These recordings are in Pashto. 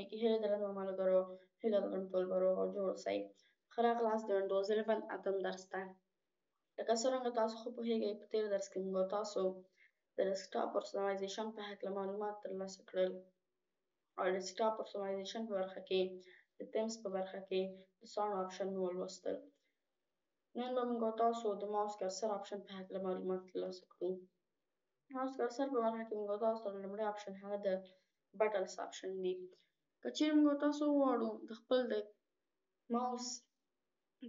کمیږي. هیله درنو ملګرو، هیله لرم ټول به روغ او جوړ اوسئ. ښه راغلاست د وینډوز 11 اتم درس ته. لکه څرنګه تاسو ښه پوهیږئ په تېر درس کې موږ تاسو د ډیسکټاپ پرسونالایزیشن په هکله معلومات ترلاسه کړل او د ډیسکټاپ پرسونالایزیشن په برخه کې د تیمز په برخه کې د څاڼو آپشنونه ولوستل. نن به موږ تاسو د ماوس کرسر آپشن په هکله معلومات ترلاسه کړو. ماوس کرسر په برخه کې موږ تاسو ته لومړی آپشن هغه د بټنز آپشن دی. که چیرې موږ تاسو وغواړو د خپل د ماوس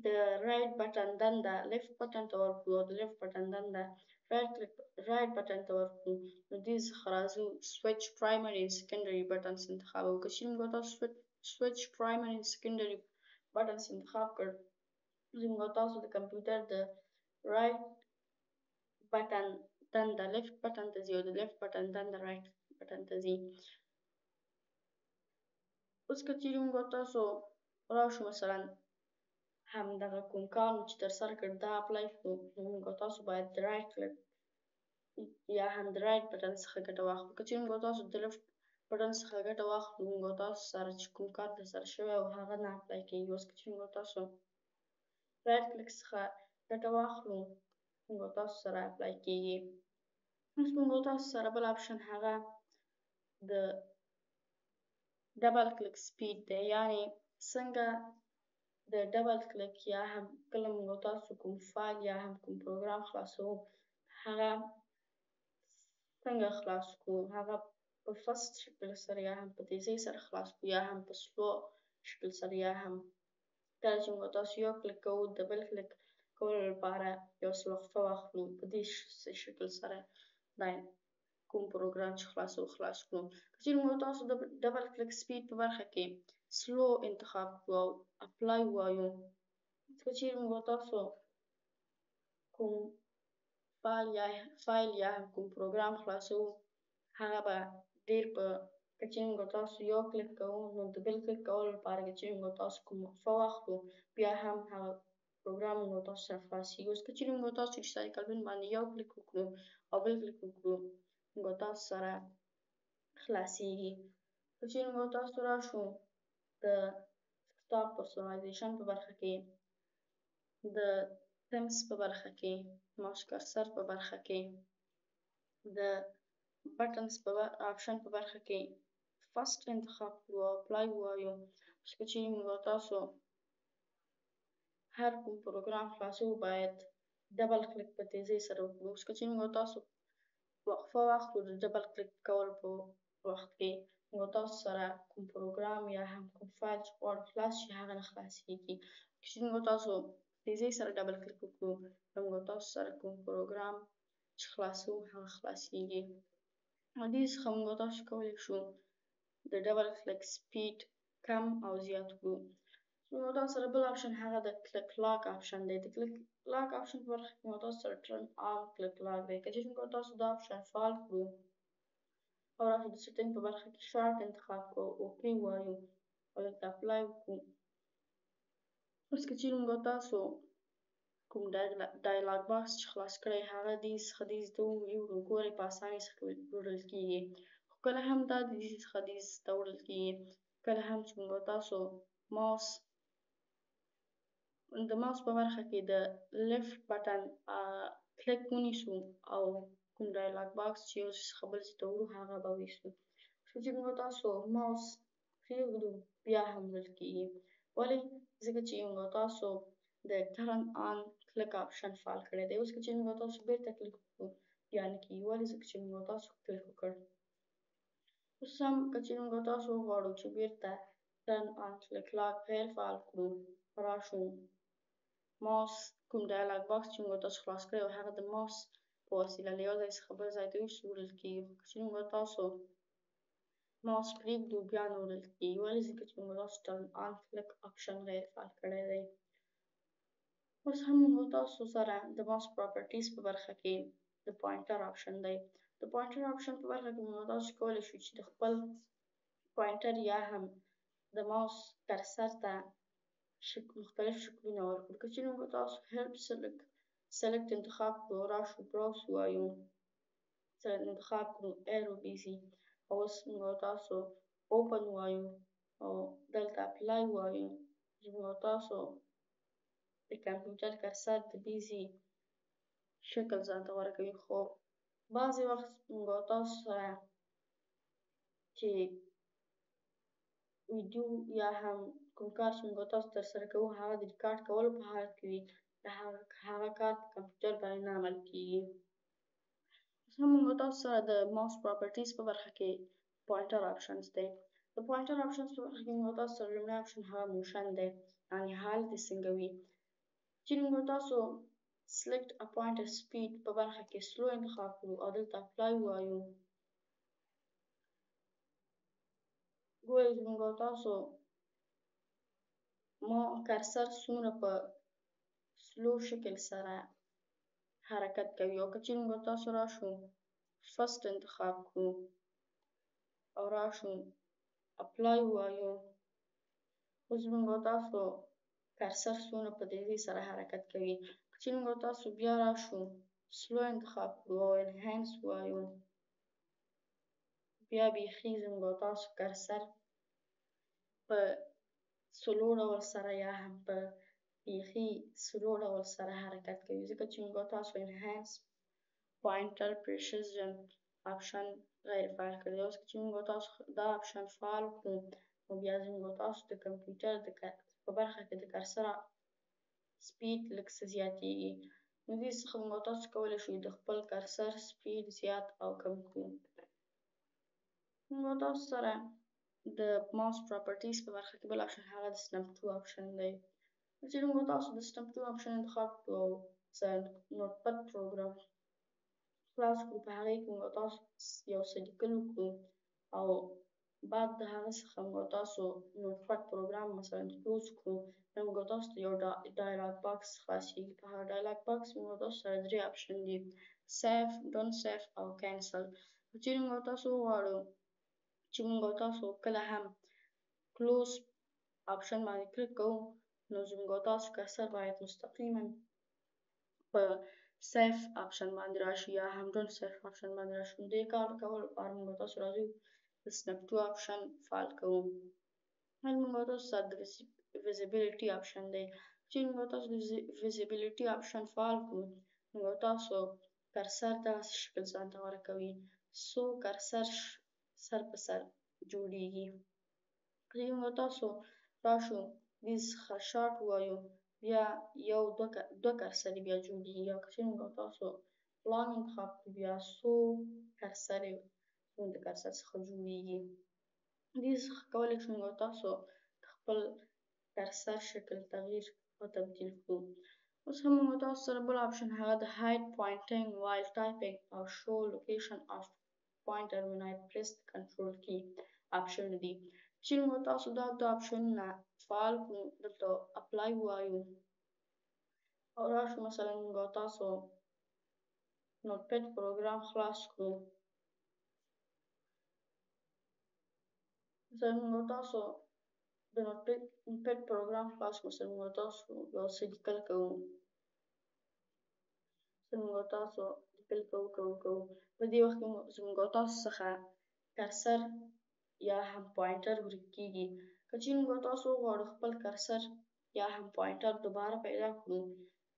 د رایټ بټن دنده لیفت بټن ته ورکړو او د لیفت بټن دنده رایټ بټن ته ورکړو، نو دې څخه راځو سویچ پرایمري سیکنډري بټنز انتخابوو. که چیرې موږ تاسو سویچ پرایمري سیکنډري بټنز انتخاب کړ، موږ تاسو د کمپیوټر د رایټ بټن دنده لیفت بټن ته ځي او د لیفت بټن دنده رایټ بټن ته ځي. اوس که چیرې موږ تاسو راشو مثلا همدغه کوم کار مو چې ترسره کړ دا اپلای کړو، نو موږ تاسو باید د رایټ کلیک یا هم د رایټ بټن څخه ګټه واخلو. که چیرې موږ تاسو د لیفت بټن څخه ګټه واخلو، موږ تاسو سره چې کوم کار ترسره شوی او هغه نه اپلای کېږي. اوس که چیرې موږ تاسو رایټ کلیک څخه ګټه واخلو، موږ تاسو سره اپلای کېږي. اوس موږ تاسو سره بل آپشن هغه د ډبل کلیک سپیډ دی، یعنی څنګه د ډبل کلیک یا هم کله موږ تاسو کوم فایل یا هم کوم پروګرام خلاصوو هغه څنګه خلاص کړو، هغه په فست شکل سره یا هم په تیزۍ سره خلاص کړو یا هم په سلو شکل سره، یا هم کله چې موږ تاسو یو کلیک کوو د بل کلیک کولو لپاره یو څه وقفه واخلو، په دې شکل سره دا کوم پروګرام چې خلاصوو خلاص کړو. که چیرې موږ تاسو د ډبل کلیک سپیډ په برخه کې سلو انتخاب کړو او اپلای ووایو، که چیرې موږ تاسو کوم فایل یا هم کوم پروګرام خلاصوو هغه به ډیر په که چیرې موږ تاسو یو کلیک کوو نو د بل کلیک کولو لپاره که چیرې موږ تاسو کوم وقفه واخلو بیا هم هغه پروګرام موږ تاسو سره خلاصیږي. اوس که چیرې موږ تاسو ریسایکلبل باندې یو کلیک وکړو او بل کلیک وکړو، موږ تاسو سره خلاصیږي. که چیرې موږ تاسو راشو د ډیسکټاپ پرسونالایزیشن په برخه کې د تیمز په برخه کې ماوس کرسر په برخه کې د بټنز په آپشن په برخه کې فست انتخاب کړو او اپلای ووایو. اوس که چیرې موږ تاسو هر کوم پروګرام خلاصوو باید ډبل کلیک په تیزۍ سره وکړو. اوس که چیرې موږ تاسو وقفه واخلو د ډبل کلیک کول په وخت کې موږ تاسو سره کوم پروګرام یا هم کوم فایل چې غواړو خلاص شي هغه نه خلاصیږي. که چیرې موږ تاسو تیزۍ سره ډبل کلیک وکړو نو موږ تاسو سره کوم پروګرام چې خلاصوو هغه خلاصیږي. او دې څخه موږ تاسو کولی شو د ډبل کلیک سپیډ کم او زیات کړو. موږ تاسو سره بل آپشن هغه د کلیک لاک آپشن دی. د کلیک لاک آپشن په برخه کې موږ تاسو سره ټرن آن کلیک لاک دی. که چیرې موږ تاسو دا آپشن فعال کړو او راشو د سیټینګ په برخه کې شارټ انتخاب کړو، اوکې ووایو او دلته اپلای وکړو. اوس که چیرې موږ تاسو کوم ډایلاګ باکس چې خلاص کړی هغه دې څخه دې ته وګورئ په اسانۍ څخه وړل کېږي، خو کله هم دا د دې څخه دې ته وړل کېږي کله هم چې موږ تاسو د ماوس په برخه کې د لیفت بټن کلیک ونیسو او کوم ډایلاګ باکس چې یو ځای څخه بل ځای ته وړو هغه به ویسو. چې موږ تاسو ماوس پرېږدو بیا هم وړل کېږي. ولې؟ ځکه چې موږ تاسو د ټرن آن کلیک آپشن فعال کړی دی. اوس که چیرې موږ تاسو بیرته کلیک وکړو بیا نه کېږي. ولې؟ ځکه چې موږ تاسو کلیک وکړ. اوس هم که چیرې موږ تاسو وغواړو چې بیرته ټرن آن کلیک لاک غیر فعال کړو، راشو ماوس کوم ډایلاګ باکس چې موږ تاسو خلاص کړی او هغه د ماوس په وسیله له یو ځای څخه بل ځای ته ویسو وړل کېږي. خو که چیرې موږ تاسو ماوس پرېږدو بیا نه وړل کېږي. ولې؟ ځکه چې موږ تاسو ټرن آن کلیک آپشن غیر فعال کړی دی. اوس هم موږ تاسو سره د ماوس پراپرټیز په برخه کې د پوینټر آپشن دی. د پوینټر آپشن په برخه کې موږ تاسو کولی شو چې د خپل پوینټر یا هم د ماوس کرسر ته مختلف شکلونه ورکړو. که چیرې موږ تاسو هیلپ سلیکټ انتخاب کړو، راشو براوس ووایو، انتخاب کړو ایرو بیزي او اوس موږ تاسو اوپن ووایو او دلته اپلای وایو چې موږ تاسو د کمپیوټر کرسر د بیزي شکل ځانته غوره کوي. خو بعضې وخت موږ تاسو سره چې ویډیو یا هم کوم کار چې موږ تاسو ترسره کوو هغه د ریکارډ کولو په حال کې وي د هغه کار په کمپیوټر باندې نه عمل کیږي. اوس هم موږ تاسو سره د ماوس پراپرټیز په برخه کې پوینټر آپشنز دی. د پوینټر آپشنز په برخه کې موږ تاسو سره لومړی آپشن هغه موشن دی، یعنې حالت یې څنګه وي. چې موږ تاسو سلیکټ ا پوینټر سپیډ په برخه کې سلو انتخاب کړو او دلته اپلای ووایو. ګورئ چې موږ تاسو کرسر څومره په سلو شکل سره حرکت کوي. او که چیرې موږ تاسو راشو فست انتخاب کړو او راشو اپلای ووایو، اوس موږ تاسو کرسر څومره په تیزۍ سره حرکت کوي. که چیرې موږ تاسو بیا راشو سلو انتخاب کړو او انهانس ووایو، بیا بیخي موږ تاسو کرسر په سلو ډول سره یا هم په بیخي سلو ډول سره حرکت کوي، ځکه چې موږ تاسو انهانس پوینټر پریسیژن آپشن غیر فعال کړی دی. اوس که چې موږ تاسو دا آپشن فعال کړو نو بیا موږ تاسو د کمپیوټر په برخه کې د کرسر سپیډ لږ څه زیاتیږي. نو دې څخه موږ تاسو کولی شئ د خپل کرسر سپیډ زیات او کم کړو. موږ تاسو سره د ماوس پراپرټیز په برخه کې بل آپشن هغه د سنپ ټو آپشن دی. چې موږ تاسو د سنپ ټو آپشن انتخاب کړو او نوټ پد پروګرام خلاص کړو، په هغې کې موږ تاسو یو څه لیکل وکړو او بعد د هغه څخه موږ تاسو نوټ پد پروګرام مثلا کلوز کړو، بیا موږ تاسو ته یو ډایلاګ باکس خلاصیږي. په هغه ډایلاګ باکس کې موږ تاسو سره درې آپشن دي: سیف، ډونټ سیف او کینسل. که چیرې موږ تاسو وغواړو چې موږ تاسو کله هم کلوز آپشن باندې کلیک کوو نو زموږ تاسو کرسر باید مستقیما په سیف آپشن باندې راشي یا هم ډونټ سیف آپشن باندې راشي. نو دې کار کولو لپاره موږ تاسو راځو د سنپ ټو آپشن فعال کوو. هم موږ تاسو سره د ویزیبیلیټي آپشن دی. چې موږ تاسو د ویزیبیلیټي آپشن فعال کړو موږ تاسو کرسر دغسې شکل ځانته غوره کوي څو کرسر سر په سر جوړیږي. که موږ تاسو راشو دې څخه شارټ ووایو بیا یو دوه کرسرې بیا جوړیږي. او که چیرې موږ تاسو لانګ انتخاب کړو بیا څو کرسرې زموږ د کرسر څخه جوړیږي. دې څخه کولی شو موږ تاسو خپل کرسر شکل تغییر او تبدیل کړو. اوس هم موږ تاسو سره بل آپشن هغه د هاید پوینټینګ وایل ټایپینګ او شو لوکیشن آف پوینټر when I press the control key آپشن دي. چې موږ تاسو دا دوه آپشنونه فعال کړو دلته اپلای ووایو او راشو مثلا موږ تاسو نوټ پد پروګرام خلاص کړو، مثلا موږ تاسو د نوټ پد پروګرام خلاص کړو، مثلا موږ تاسو یو څه لیکل کوو، موږ تاسو لیکل کوو په دې وخت کې زموږ تاسو څخه کرسر یا هم پوینټر ورک کیږي. که چیرې موږ تاسو وغواړو خپل کرسر یا هم پوینټر دوباره پیدا کړو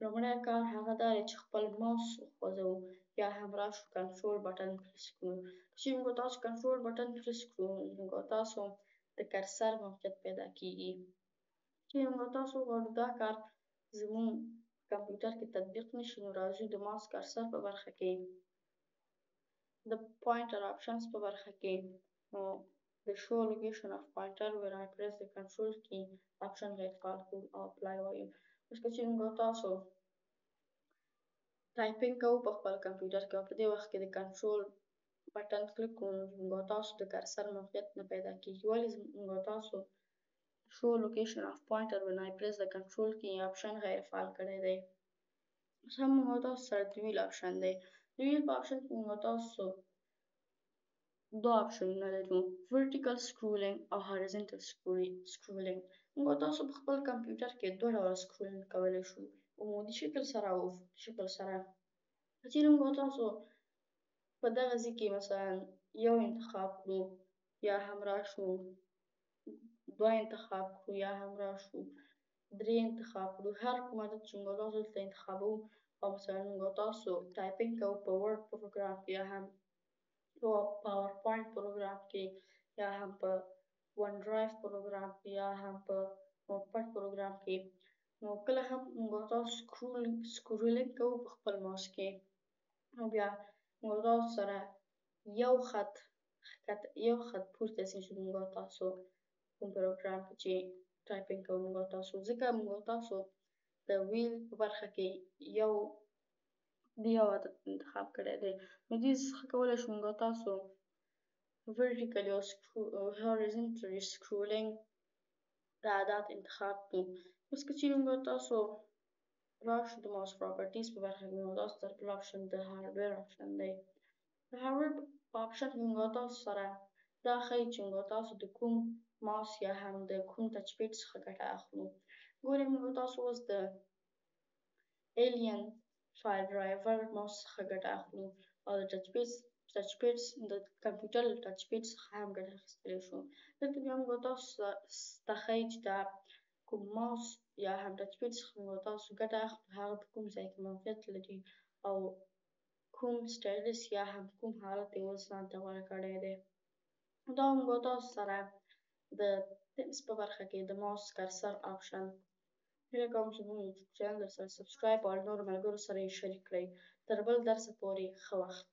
لومړی کار هغه دا دی چې خپل ماوس وخوځوو یا هم راشو کنټرول بټن پریس کړو. که چیرې موږ تاسو کنټرول بټن پریس کړو موږ تاسو د کرسر موقعیت پیدا کیږي. چې موږ تاسو وغواړو دا کار زموږ کمپیوټر کې تطبیق نشي نو راځو د ماوس کرسر په برخه کې د پوینټر آپشنز په برخه کې د شو لوکیشن آف پوینټر when I press the control key آپشن غیر فعال کړو او اپلای وایو. اوس که چیرې موږ تاسو ټایپینګ کوو په خپل کمپیوټر کې او په دې وخت کې د کنټرول بټن کلیک کوو موږ تاسو د کرسر موقعیت نه پیدا کیږي. ولې موږ تاسو شو لوکیشن آف پوینټر when I press the control key آپشن غیر فعال کړی دی. اوس هم موږ تاسو سره د ویل آپشن دی. د ویل په آپشن کې موږ تاسو دوه آپشنونه لرو: ورټیکل سکرولینګ او هاریزونټل سکرولینګ. موږ تاسو په خپل کمپیوټر کې دوه ډوله سکرولینګ کولی شو، عمودي شکل سره او افقي شکل سره. که چیرې موږ تاسو په دغه ځای کې مثلا یو انتخاب کړو یا هم راشو دوه انتخاب کړو یا هم راشو درې انتخاب کړو. هر کوم عدد چې موږ تاسو دلته انتخابوو او مثلا موږ تاسو ټایپینګ کوو په ورډ پروګرام کې یا هم په پاور پوینټ پروګرام کې یا هم په ون ډرایو پروګرام کې یا هم په نوټ پډ پروګرام کې، نو کله هم موږ تاسو سکرولینګ کوو په خپل ماوس کې، نو بیا موږ تاسو سره یو خط پورته ځي چې موږ تاسو کوم پروګرام کې چې ټایپینګ کوو موږ تاسو، ځکه موږ تاسو د ویل په برخه کې یو عدد انتخاب کړی دی، نو دې څخه کولی شو موږ تاسو vertically او horizontally scrolling د عدد انتخاب کړو. اوس که چیرې موږ تاسو راشو د ماوس پراپرټیز په برخه کې، موږ تاسو ته بل آپشن د هارډویر آپشن دی. د هارډویر په آپشن کې موږ تاسو سره دا ښیي چې موږ تاسو د کوم ماوس یا هم د کوم ټچ پیډ څخه ګټه اخلو. ګورئ موږ تاسو اوس د الین فایل ډرایور ماوس څخه ګټه اخلو او د ټچ پیډ د کمپیوټر له ټچ پیډ څخه هم ګټه اخیستلی شو. دلته بیا موږ تاسو ته ښیي چې دا کوم ماوس یا هم ټچ پیډ څخه موږ تاسو ګټه اخلو هغه په کوم ځای کې موقعیت لري او کوم سټایلس یا هم کوم حالت یې اوس ځانته غوره کړی دی. دا موږ تاسو سره د تیمز په برخه کې د ماوس کرسر آپشن هیله کوم چې زموږ یوټیوب چینل درسره سبسکرایب او نورو ملګرو سره یې شریک کړئ. تر بل درسه پورې ښه وخت.